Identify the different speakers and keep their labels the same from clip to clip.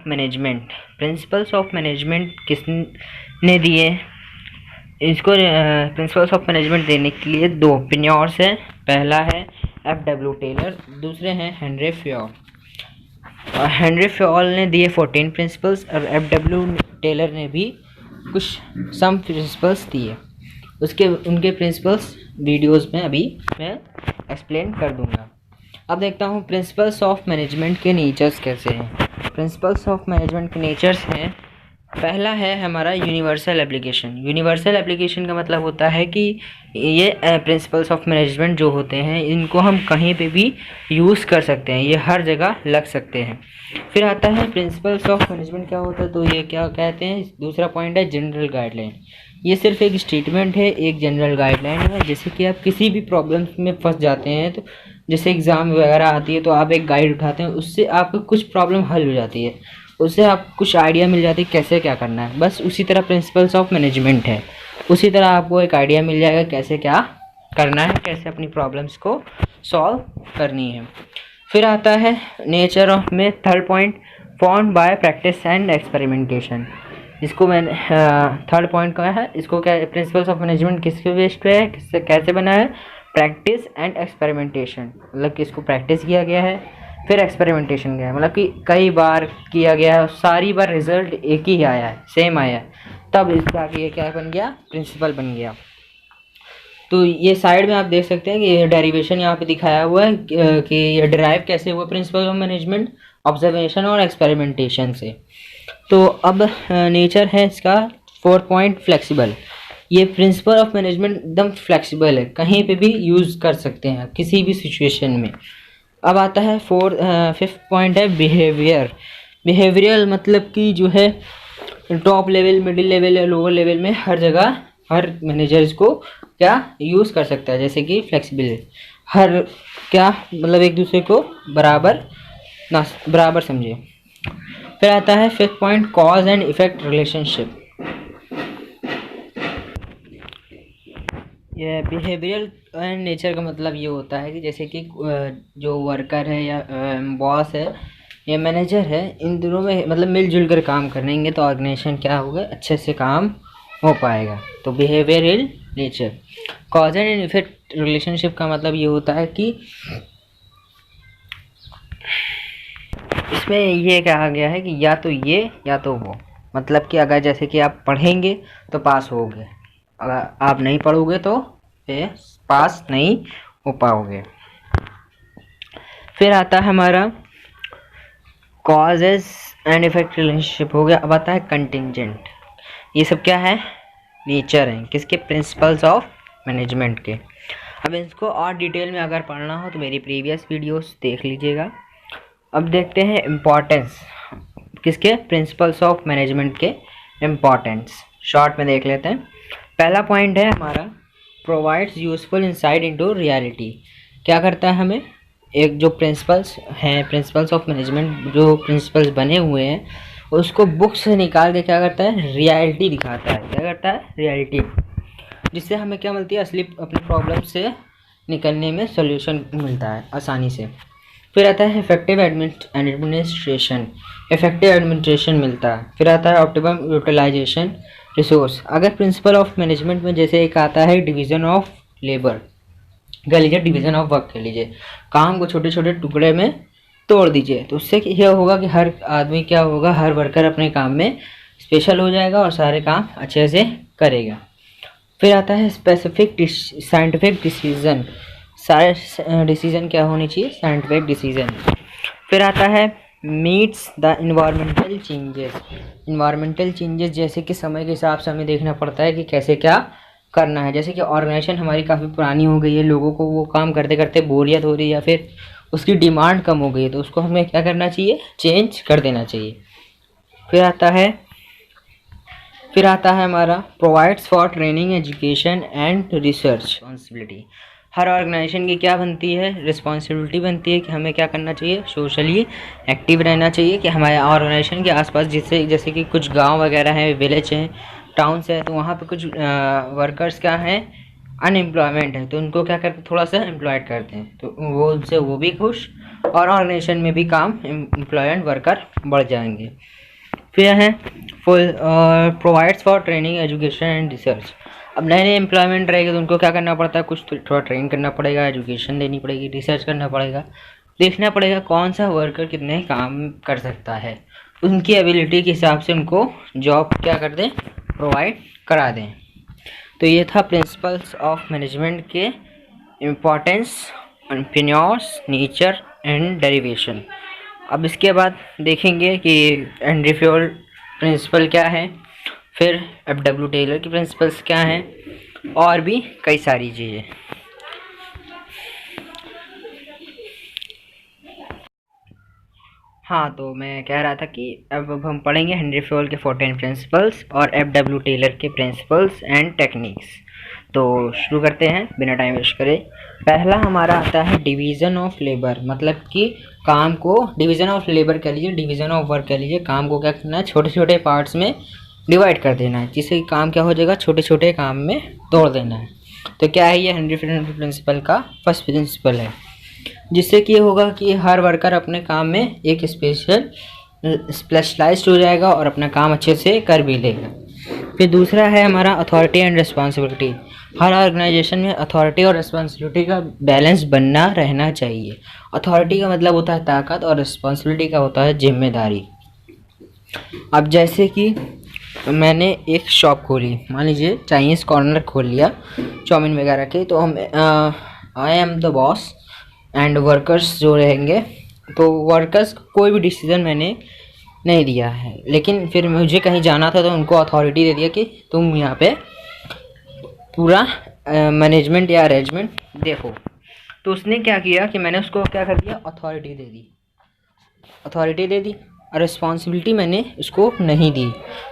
Speaker 1: Management, principles of management किसने दिए? इसको प्रिंसिपल्स ऑफ मैनेजमेंट देने के लिए दो ओपिनियंस हैं। पहला है F.W. टेलर, दूसरे हैं हेनरी फ्योल। हेनरी फ्योल ने दिए 14 प्रिंसिपल्स और F.W. टेलर ने भी कुछ सम प्रिंसिपल्स दिए। उनके प्रिंसिपल्स वीडियोस में अभी मैं एक्सप्लेन कर दूंगा। अब देखता हूँ प्रिंसिपल्स ऑफ मैनेजमेंट के नेचर्स कैसे हैं। प्रिंसिपल्स ऑफ मैनेजमेंट के नेचर्स हैं, पहला है हमारा यूनिवर्सल एप्लीकेशन। यूनिवर्सल एप्लीकेशन का मतलब होता है कि ये प्रिंसिपल्स ऑफ मैनेजमेंट जो होते हैं इनको हम कहीं पे भी यूज़ कर सकते हैं, ये हर जगह लग सकते हैं। फिर आता है प्रिंसिपल्स ऑफ मैनेजमेंट क्या होता है, तो ये क्या कहते हैं। दूसरा पॉइंट है जनरल गाइडलाइन। ये सिर्फ एक स्टेटमेंट है, एक जनरल गाइडलाइन है। जैसे कि आप किसी भी प्रॉब्लम में फंस जाते हैं, तो जैसे एग्ज़ाम वगैरह आती है तो आप एक गाइड उठाते हैं, उससे आपको कुछ प्रॉब्लम हल हो जाती है, उससे आपको कुछ आइडिया मिल जाती है कैसे क्या करना है। बस उसी तरह प्रिंसिपल्स ऑफ मैनेजमेंट है, उसी तरह आपको एक आइडिया मिल जाएगा कैसे क्या करना है, कैसे अपनी प्रॉब्लम्स को सॉल्व करनी है। फिर आता है नेचर ऑफ में third point, found by practice and experimentation. इसको मैंने थर्ड पॉइंट का है, इसको क्या प्रिंसिपल्स ऑफ मैनेजमेंट किसके बेस्ड पे है, किससे कैसे बना है, प्रैक्टिस एंड एक्सपेरिमेंटेशन। मतलब कि इसको प्रैक्टिस किया गया है, फिर एक्सपेरिमेंटेशन गया है, मतलब कि कई बार किया गया है, सारी बार रिजल्ट एक ही आया है, सेम आया है, तब इसका ये क्या बन गया, प्रिंसिपल बन गया। तो ये साइड में आप देख सकते हैं कि ये डेरिवेशन यहाँ पे दिखाया हुआ है कि ये डिराइव कैसे हुआ प्रिंसिपल ऑफ मैनेजमेंट, ऑब्जर्वेशन और एक्सपेरिमेंटेशन से। तो अब नेचर है इसका 4 पॉइंट फ्लेक्सिबल। ये प्रिंसिपल ऑफ मैनेजमेंट एकदम फ्लेक्सिबल है, कहीं पे भी यूज़ कर सकते हैं किसी भी सिचुएशन में। अब आता है 5th पॉइंट है बिहेवियर। बिहेवियरल मतलब कि जो है टॉप लेवल, मिडिल लेवल या लोअर लेवल में हर जगह हर मैनेजर इसको क्या यूज़ कर सकता है। जैसे कि फ्लेक्सिबल, हर क्या मतलब एक दूसरे को बराबर समझे। फिर आता है 5th point cause and effect relationship. ये बिहेवियरल एंड नेचर का मतलब ये होता है कि जैसे कि जो वर्कर है या बॉस है या मैनेजर है, इन दोनों में मतलब मिलजुल कर काम करेंगे तो ऑर्गेनाइजेशन क्या होगा, अच्छे से काम हो पाएगा। तो behavioural nature. Cause and effect relationship का मतलब ये होता है कि इसमें ये कहा गया है कि या तो ये या तो वो, मतलब कि अगर जैसे कि आप पढ़ेंगे तो पास होगे, अगर आप नहीं पढ़ोगे तो पास नहीं हो पाओगे। फिर आता है हमारा कॉजेज एंड इफेक्ट रिलेशनशिप हो गया। अब आता है कंटिंजेंट। ये सब क्या है, नेचर है किसके, प्रिंसिपल्स ऑफ मैनेजमेंट के। अब इसको और डिटेल में अगर पढ़ना हो तो मेरी प्रीवियस वीडियोस देख लीजिएगा। अब देखते हैं इम्पोर्टेंस किसके, प्रिंसिपल्स ऑफ मैनेजमेंट के इम्पोर्टेंस शॉर्ट में देख लेते हैं। पहला पॉइंट है हमारा provides useful insight into reality. क्या करता है हमें, एक जो प्रिंसिपल्स हैं, प्रिंसिपल्स ऑफ मैनेजमेंट जो प्रिंसिपल्स बने हुए हैं उसको बुक से निकाल के क्या करता है, रियलिटी दिखाता है। क्या करता है, रियलिटी, जिससे हमें क्या मिलती है, असली अपनी प्रॉब्लम से निकलने में सोल्यूशन मिलता है आसानी से। फिर आता है इफेक्टिव एडमिनिस्ट्रेशन, इफेक्टिव एडमिनिस्ट्रेशन मिलता है। फिर आता है ऑप्टिमम यूटिलाइजेशन रिसोर्स। अगर प्रिंसिपल ऑफ मैनेजमेंट में जैसे एक आता है डिवीज़न ऑफ लेबर, कह लीजिए डिवीज़न ऑफ वर्क कह लीजिए, काम को छोटे छोटे टुकड़े में तोड़ दीजिए, तो उससे यह होगा कि हर आदमी क्या होगा, हर वर्कर अपने काम में स्पेशल हो जाएगा और सारे काम अच्छे से करेगा। फिर आता है स्पेसिफिक साइंटिफिक डिसीजन, सारे डिसीजन क्या होनी चाहिए, साइंटिफिक डिसीजन। फिर आता है meets the environmental changes. Environmental changes जैसे कि समय के हिसाब से हमें देखना पड़ता है कि कैसे क्या करना है। जैसे कि ऑर्गेनाइजेशन हमारी काफ़ी पुरानी हो गई है, लोगों को वो काम करते करते बोरियत हो रही है या फिर उसकी डिमांड कम हो गई है, तो उसको हमें क्या करना चाहिए, चेंज कर देना चाहिए। फिर आता है हमारा provides for training education and research responsibility. हर ऑर्गेनाइजेशन की क्या बनती है, रिस्पॉन्सिबिलिटी बनती है कि हमें क्या करना चाहिए, सोशली एक्टिव रहना चाहिए। कि हमारे ऑर्गेनाइजेशन के आसपास जैसे कि कुछ गांव वगैरह हैं, विलेज हैं, टाउन्स हैं, तो वहाँ पे कुछ वर्कर्स क्या हैं, अनएम्प्लॉयमेंट है, तो उनको क्या करते, थोड़ा सा एम्प्लॉयड करते हैं, तो वो उनसे वो भी खुश और ऑर्गेनाइजेशन में भी काम एम्प्लॉय एंड वर्कर बढ़ जाएंगे। फिर है full provides for training education and research. अब नए नए एम्प्लॉयमेंट रहेगी तो उनको क्या करना पड़ता है, कुछ थोड़ा ट्रेन करना पड़ेगा, एजुकेशन देनी पड़ेगी, रिसर्च करना पड़ेगा, देखना पड़ेगा कौन सा वर्कर कितने काम कर सकता है, उनकी एबिलिटी के हिसाब से उनको जॉब क्या कर दें, प्रोवाइड करा दें। तो ये था प्रिंसिपल्स ऑफ मैनेजमेंट के importance, entrepreneurs, nature and derivation. अब इसके बाद देखेंगे कि हेनरी फ्योल प्रिंसिपल क्या है, फिर एफ.डब्ल्यू. टेलर की प्रिंसिपल्स क्या हैं, और भी कई सारी चीज़ें। हाँ, तो मैं कह रहा था कि अब हम पढ़ेंगे हेनरी फ्योल के 14 प्रिंसिपल्स और एफ.डब्ल्यू. टेलर के प्रिंसिपल्स एंड टेक्निक्स। तो शुरू करते हैं बिना टाइम वेस्ट करे। पहला हमारा आता है डिवीज़न ऑफ लेबर, मतलब कि काम को डिवीज़न ऑफ लेबर कह लीजिए, डिवीज़न ऑफ वर्क कह लीजिए। काम को क्या करना है, छोटे छोटे पार्ट्स में डिवाइड कर देना है, जिससे कि काम क्या हो जाएगा, छोटे छोटे काम में तोड़ देना है। तो क्या है, ये हेनरी फ्योल प्रिंसिपल का फर्स्ट प्रिंसिपल है, जिससे कि ये होगा कि हर वर्कर अपने काम में एक स्पेशलाइज्ड हो जाएगा और अपना काम अच्छे से कर भी लेगा। फिर दूसरा है हमारा अथॉरिटी एंड रिस्पॉन्सिबिलिटी। हर ऑर्गेनाइजेशन में अथॉरिटी और रिस्पॉन्सिबिलिटी का बैलेंस बनना रहना चाहिए। अथॉरिटी का मतलब होता है ताकत और रिस्पॉन्सिबिलिटी का होता है जिम्मेदारी। अब जैसे कि मैंने एक शॉप खोली, मान लीजिए चाइनीज़ कॉर्नर खोल लिया चाउमीन वगैरह के, तो हम I am the boss and workers जो रहेंगे, तो वर्कर्स कोई भी डिसीज़न मैंने नहीं दिया है, लेकिन फिर मुझे कहीं जाना था तो उनको अथॉरिटी दे दिया कि तुम यहाँ पे पूरा मैनेजमेंट या अरेंजमेंट देखो। तो उसने क्या किया कि मैंने उसको क्या कर दिया, अथॉरिटी दे दी और रिस्पॉन्सिबिलिटी मैंने उसको नहीं दी।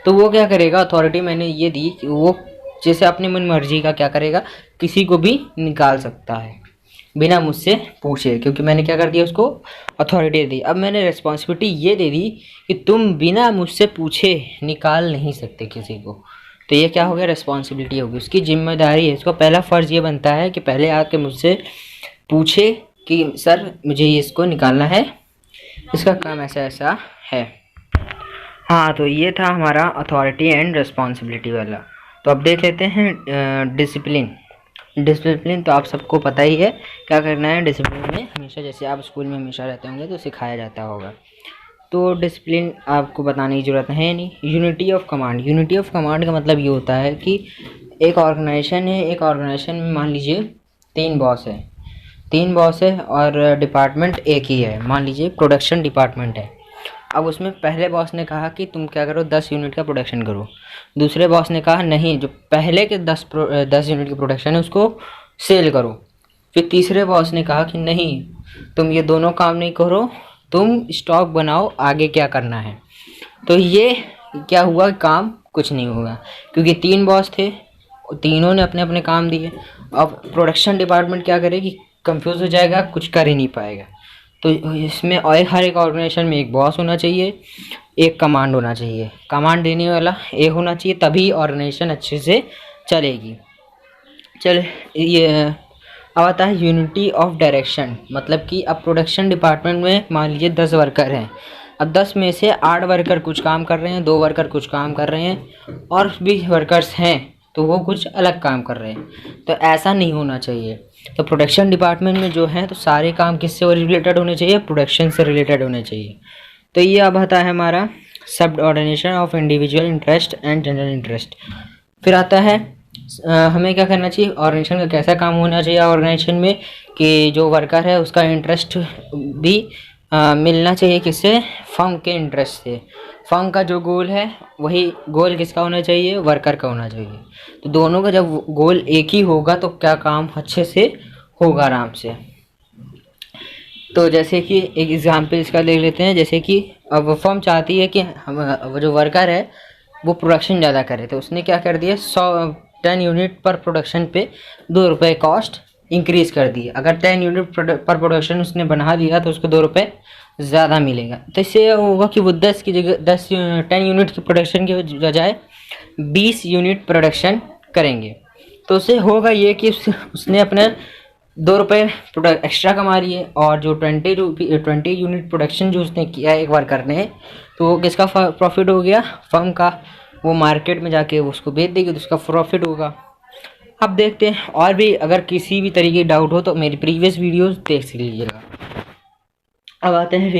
Speaker 1: तो वो क्या करेगा, अथॉरिटी मैंने ये दी कि वो जैसे अपनी मन मर्जी का क्या करेगा, किसी को भी निकाल सकता है बिना मुझसे पूछे, क्योंकि मैंने क्या कर दिया, उसको अथॉरिटी दे दी। अब मैंने रिस्पॉन्सिबिलिटी ये दे दी कि तुम बिना मुझसे पूछे निकाल नहीं सकते किसी को। तो ये क्या हो गया, रिस्पॉन्सिबिलिटी होगी, उसकी जिम्मेदारी है। इसको पहला फ़र्ज़ ये बनता है कि पहले आके मुझसे पूछे कि सर मुझे इसको निकालना है, इसका काम ऐसा ऐसा है। हाँ, तो ये था हमारा अथॉरिटी एंड रिस्पॉन्सिबिलिटी वाला। तो अब देख लेते हैं डिसिप्लिन। तो आप सबको पता ही है क्या करना है डिसिप्लिन में। हमेशा जैसे आप स्कूल में हमेशा रहते होंगे तो सिखाया जाता होगा, तो डिसिप्लिन आपको बताने की ज़रूरत है नहीं। यूनिटी ऑफ कमांड का मतलब ये होता है कि एक ऑर्गेनाइजेशन है, एक ऑर्गेनाइजेशन में मान लीजिए 3 बॉस है और डिपार्टमेंट एक ही है, मान लीजिए प्रोडक्शन डिपार्टमेंट है। अब उसमें पहले बॉस ने कहा कि तुम क्या करो, 10 यूनिट का प्रोडक्शन करो। दूसरे बॉस ने कहा नहीं, जो पहले के 10 यूनिट की प्रोडक्शन है उसको सेल करो। फिर तीसरे बॉस ने कहा कि नहीं, तुम ये दोनों काम नहीं करो, तुम स्टॉक बनाओ, आगे क्या करना है। तो ये क्या हुआ, काम कुछ नहीं हुआ, क्योंकि 3 बॉस थे, तीनों ने अपने अपने काम दिए। अब प्रोडक्शन डिपार्टमेंट क्या करेगी, कंफ्यूज हो जाएगा, कुछ कर ही नहीं पाएगा। तो इसमें और हर एक ऑर्गेनाइजेशन में एक बॉस होना चाहिए, एक कमांड होना चाहिए, कमांड देने वाला एक होना चाहिए, तभी ऑर्गेनाइजेशन अच्छे से चलेगी। चल ये अब आता है यूनिटी ऑफ डायरेक्शन, मतलब कि अब प्रोडक्शन डिपार्टमेंट में मान लीजिए 10 वर्कर हैं। अब 10 में से 8 वर्कर कुछ काम कर रहे हैं, 2 वर्कर कुछ काम कर रहे हैं, और भी वर्कर्स हैं तो वो कुछ अलग काम कर रहे हैं। तो ऐसा नहीं होना चाहिए। तो प्रोडक्शन डिपार्टमेंट में जो है तो सारे काम किससे रिलेटेड होने चाहिए, प्रोडक्शन से रिलेटेड होने चाहिए। तो ये अब आता है हमारा सब ordination of individual interest and general interest. फिर आता है हमें क्या करना चाहिए, ऑर्गेनाइजेशन का कैसा काम होना चाहिए ऑर्गेनाइजेशन में, कि जो वर्कर है उसका इंटरेस्ट भी मिलना चाहिए किससे, फर्म के इंटरेस्ट से। फर्म का जो गोल है वही गोल किसका होना चाहिए, वर्कर का होना चाहिए। तो दोनों का जब गोल एक ही होगा तो क्या काम अच्छे से होगा, आराम से। तो जैसे कि एक एग्जाम्पल इसका ले लेते हैं, जैसे कि अब फर्म चाहती है कि हम जो वर्कर है वो प्रोडक्शन ज़्यादा करे, तो उसने क्या कर दिया, 10 यूनिट पर प्रोडक्शन पे 2 रुपये कॉस्ट इंक्रीज़ कर दी। अगर 10 यूनिट पर प्रोडक्शन उसने बना दिया तो उसको 2 रुपये ज़्यादा मिलेगा। तो इससे होगा कि वो 10 की जगह 10 यूनिट की प्रोडक्शन के बजाय 20 यूनिट प्रोडक्शन करेंगे। तो उससे होगा ये कि उसने अपना ₹2 प्रोडक्ट एक्स्ट्रा कमा रही है, और जो 20 यूनिट प्रोडक्शन जो उसने किया है एक बार करने, तो वो किसका प्रॉफिट हो गया? फर्म का। वो मार्केट में जाके उसको बेच देगी तो उसका प्रॉफिट होगा। अब देखते हैं, और भी अगर किसी भी तरीके की डाउट हो तो मेरी प्रीवियस वीडियोस देख लीजिएगा। अब आते हैं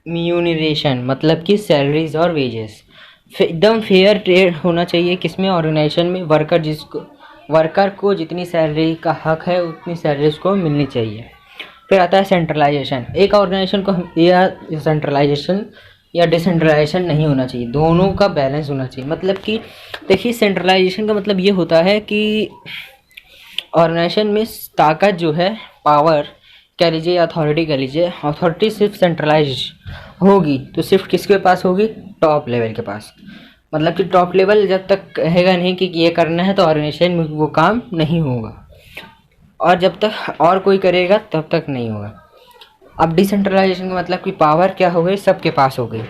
Speaker 1: रिम्यूनरेशन, मतलब कि सैलरीज और वेजेस। एकदम फेयर ट्रेड होना चाहिए किसमें? ऑर्गेनाइजेशन में। वर्कर को जितनी सैलरी का हक है उतनी सैलरी उसको मिलनी चाहिए। फिर आता है सेंट्रलाइजेशन। एक ऑर्गेनाइजेशन को या सेंट्रलाइजेशन या डिसेंट्रलाइजेशन नहीं होना चाहिए, दोनों का बैलेंस होना चाहिए। मतलब कि देखिए, सेंट्रलाइजेशन का मतलब ये होता है कि ऑर्गेनाइजेशन में ताकत जो है, पावर कह लीजिए, अथॉरिटी कह लीजिए, अथॉरिटी सिर्फ सेंट्रलाइज होगी तो सिर्फ किसके पास होगी? टॉप लेवल के पास। मतलब कि टॉप लेवल जब तक कहेगा नहीं कि ये करना है तो ऑर्गेनाइजेशन में वो काम नहीं होगा, और जब तक और कोई करेगा तब तक नहीं होगा। अब डिसेंट्रलाइजेशन का मतलब कि पावर क्या हो गई? सबके पास हो गई।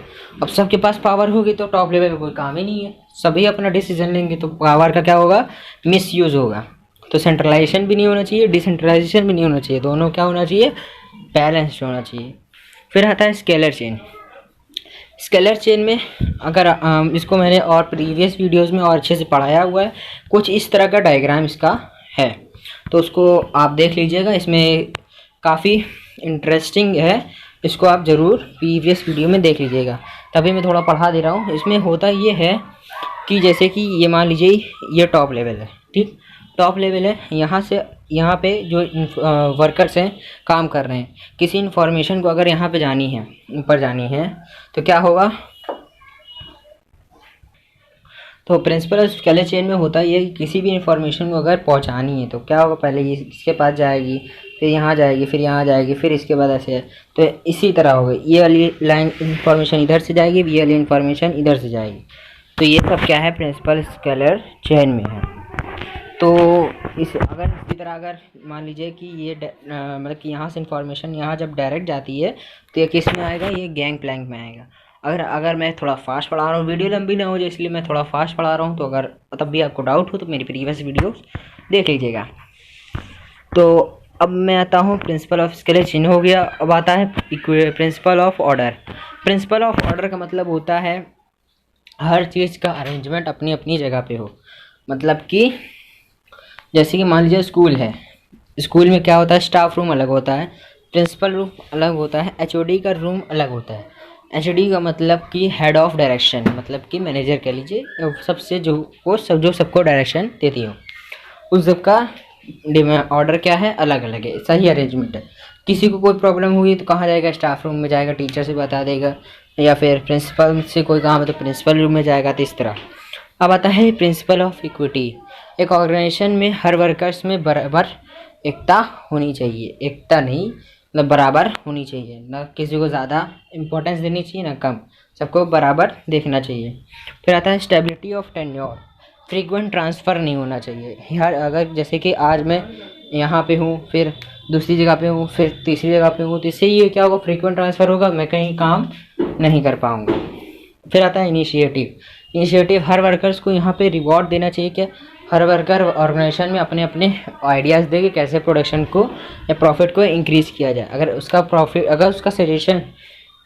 Speaker 1: अब सबके पास पावर होगी तो टॉप लेवल का कोई काम ही नहीं है, सभी अपना डिसीजन लेंगे तो पावर का क्या होगा? मिसयूज होगा। तो सेंट्रलाइजेशन भी नहीं होना चाहिए, डिसेंट्रलाइजेशन भी नहीं होना चाहिए, दोनों क्या होना चाहिए? बैलेंस्ड होना चाहिए। फिर आता है स्केलर चेन। स्केलर चेन में अगर इसको मैंने और प्रीवियस वीडियोस में और अच्छे से पढ़ाया हुआ है, कुछ इस तरह का डायग्राम इसका है, तो उसको आप देख लीजिएगा। इसमें काफ़ी इंटरेस्टिंग है, इसको आप ज़रूर प्रीवियस वीडियो में देख लीजिएगा। तभी मैं थोड़ा पढ़ा दे रहा हूँ। इसमें होता ये है कि जैसे कि ये मान लीजिए ये टॉप लेवल है, ठीक, टॉप लेवल है। यहाँ से यहाँ पे जो वर्कर्स हैं काम कर रहे हैं, किसी इन्फॉर्मेशन को अगर यहाँ पे जानी है, ऊपर जानी है, तो क्या होगा? तो प्रिंसिपल ऑफ स्केलर चेन में होता ये कि किसी भी इन्फॉर्मेशन को अगर पहुँचानी है तो क्या होगा? पहले ये इसके पास जाएगी, फिर यहाँ जाएगी, फिर यहाँ जाएगी, फिर इसके बाद ऐसे है। तो इसी तरह होगा, ये वाली लाइन इन्फॉर्मेशन इधर से जाएगी, ये वाली इन्फॉर्मेशन इधर से जाएगी। तो ये सब क्या है? प्रिंसिपल स्केलर चेन में है। तो अगर इसी तरह अगर मान लीजिए कि ये मतलब कि यहाँ से इन्फॉर्मेशन यहाँ जब डायरेक्ट जाती है तो ये किस में आएगा? ये गैंग प्लैंक में आएगा। अगर मैं थोड़ा फास्ट पढ़ा रहा हूँ, वीडियो लंबी ना हो जाए इसलिए मैं थोड़ा फास्ट पढ़ा रहा हूँ, तो अगर तब भी आपको डाउट हो तो मेरी प्रीवियस वीडियोस देख लीजिएगा। तो अब मैं आता हूँ, प्रिंसिपल ऑफ स्केलर चेन हो गया। अब आता है principle of order. Principle of order का मतलब होता है हर चीज़ का अरेंजमेंट अपनी अपनी जगह पे हो। मतलब कि जैसे कि मान लीजिए स्कूल है, स्कूल में क्या होता है? स्टाफ रूम अलग होता है, प्रिंसिपल रूम अलग होता है, एचओडी का रूम अलग होता है। एचओडी का मतलब कि हेड ऑफ डायरेक्शन, मतलब कि मैनेजर कह लीजिए, सबसे जो सबको डायरेक्शन देती हो, उस सब का ऑर्डर क्या है? अलग अलग है, सही अरेंजमेंट है। किसी को कोई प्रॉब्लम हुई तो कहाँ जाएगा? स्टाफ रूम में जाएगा, टीचर से बता देगा, या फिर प्रिंसिपल से कोई काम है तो प्रिंसिपल रूम में जाएगा। तो इस तरह। अब आता है प्रिंसिपल ऑफ इक्विटी। एक ऑर्गेनाइजेशन में हर वर्कर्स में बराबर एकता होनी चाहिए, एकता नहीं मतलब बराबर होनी चाहिए, ना किसी को ज़्यादा इम्पोर्टेंस देनी चाहिए ना कम, सबको बराबर देखना चाहिए। फिर आता है stability of tenure. Frequent transfer नहीं होना चाहिए। यार अगर जैसे कि आज मैं यहाँ पे हूँ, फिर दूसरी जगह पे हूँ, फिर तीसरी जगह पे हूँ, तो इससे ये क्या होगा? फ्रीक्वेंट ट्रांसफ़र होगा, मैं कहीं काम नहीं कर पाऊँगा। फिर आता है इनिशिएटिव। हर वर्कर्स को यहाँ पे रिवॉर्ड देना चाहिए कि हर वर्कर ऑर्गेनाइजेशन में अपने अपने आइडियाज़ दे कि कैसे प्रोडक्शन को या प्रॉफिट को इंक्रीज़ किया जाए। अगर उसका सजेशन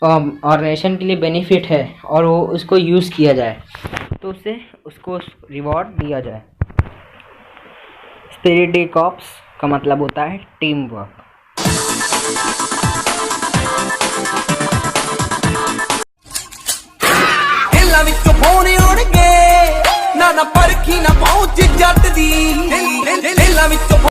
Speaker 1: ऑर्गेनाइजेशन के लिए बेनिफिट है और वो उसको यूज़ किया जाए तो उसको रिवॉर्ड दिया जाए। स्पिरिट कॉर्प्स का मतलब होता है टीम वर्क।
Speaker 2: ना परखी ना पहुंच जट दी